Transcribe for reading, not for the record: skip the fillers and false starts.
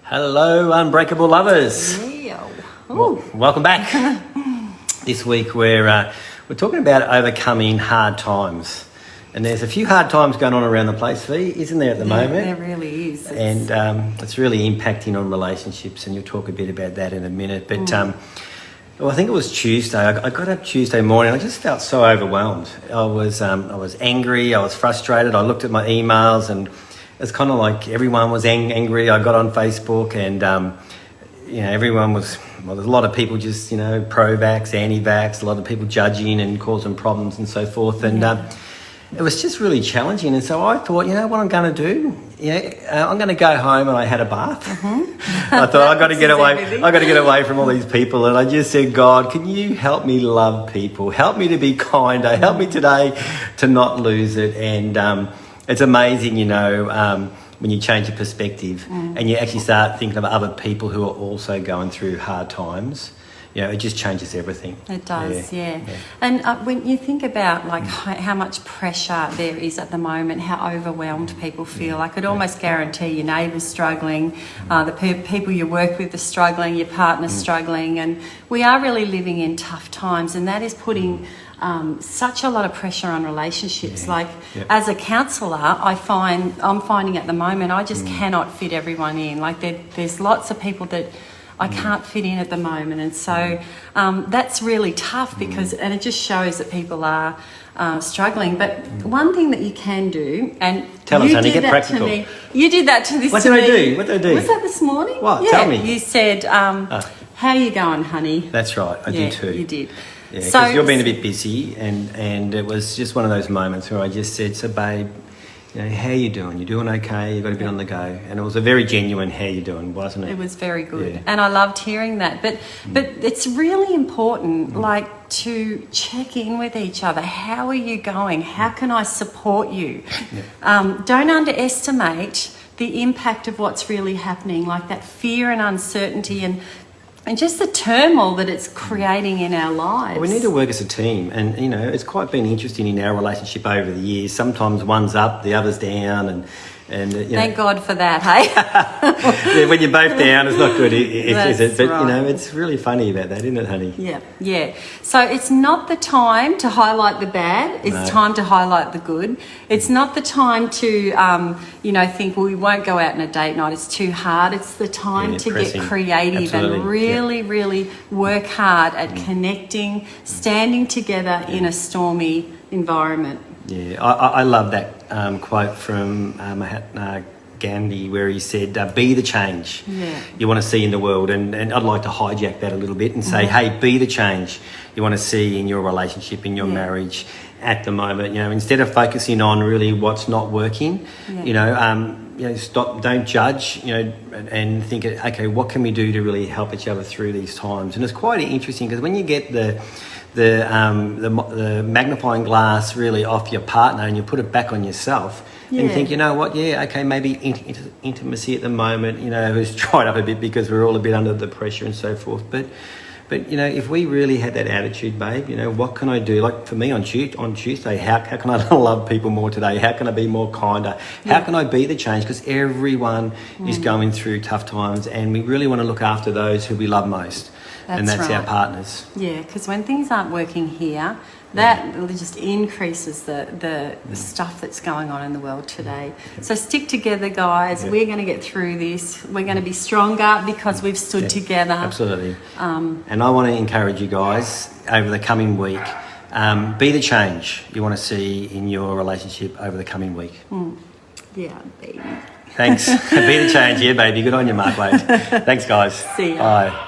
Hello, Unbreakable Lovers. Yeah. Welcome back. This week we're talking about overcoming hard times. And there's a few hard times going on around the place, Fee, isn't there, at the moment? There really is. And it's really impacting on relationships, and you'll talk a bit about that in a minute. But well, I think it was Tuesday. I got up Tuesday morning. I just felt so overwhelmed. I was angry. I was frustrated. I looked at my emails, and it's kind of like everyone was angry. I got on Facebook, and everyone was. Well, there's a lot of people just pro-vax, anti-vax. A lot of people judging and causing problems and so forth. And it was just really challenging. And so I thought, what I'm going to do? I'm going to go home, and I had a bath. I thought I got to get away. I got to get away from all these people, and I just said, God, can you help me love people? Help me to be kinder. Help me today to not lose it. And it's amazing, when you change your perspective and you actually start thinking of other people who are also going through hard times. It just changes everything. It does, yeah. And when you think about how much pressure there is at the moment, how overwhelmed people feel, I could almost guarantee your neighbour's struggling, the people you work with are struggling, your partner's struggling, and we are really living in tough times, and that is putting such a lot of pressure on relationships. As a counsellor, I'm finding at the moment I just cannot fit everyone in. There's lots of people that I can't fit in at the moment, and so that's really tough and it just shows that people are struggling. But one thing that you can do, and tell us, honey, get practical. To me, you did that to this. What did I do? What did I do? Was that this morning? What? Yeah, Tell me. You said, "How are you going, honey?" That's right. I did too. You did. Yeah, because you've been a bit busy, and it was just one of those moments where I just said, "So, babe, how you doing? You doing okay? You got a bit on the go?" And it was a very genuine "how you doing," wasn't it? It was very good, and I loved hearing that. But it's really important, to check in with each other. How are you going? How can I support you? Don't underestimate the impact of what's really happening, like that fear and uncertainty and just the turmoil that it's creating in our lives. Well, we need to work as a team, and it's quite been interesting in our relationship over the years. Sometimes one's up, the other's down, and thank God for that, hey. When you're both down, it's not good, is it? But right. it's really funny about that, isn't it, honey? Yeah. So it's not the time to highlight the bad. It's time to highlight the good. It's not the time to think, well, we won't go out on a date night. It's too hard. It's the time to get creative and really work hard at connecting, standing together in a stormy environment. Yeah, I love that quote from Mahatma Gandhi, where he said, be the change you want to see in the world. And I'd like to hijack that a little bit and say, hey, be the change you want to see in your relationship, in your marriage at the moment. Instead of focusing on really what's not working, stop, don't judge, and think, okay, what can we do to really help each other through these times? And it's quite interesting because when you get the magnifying glass really off your partner and you put it back on yourself and think, maybe intimacy at the moment, has dried up a bit because we're all a bit under the pressure and so forth. But if we really had that attitude, babe, what can I do? Like for me on Tuesday, how can I love people more today? How can I be more kinder? How can I be the change? Because everyone is going through tough times, and we really want to look after those who we love most. That's right. Our partners. Yeah, because when things aren't working here, that just increases the stuff that's going on in the world today. So stick together, guys. We're going to get through this. We're going to be stronger because we've stood together. Absolutely. And I want to encourage you guys over the coming week, be the change you want to see in your relationship over the coming week. Yeah, baby. Thanks. Be the change, baby. Good on you, Mark Wade. Thanks, guys. See ya. Bye.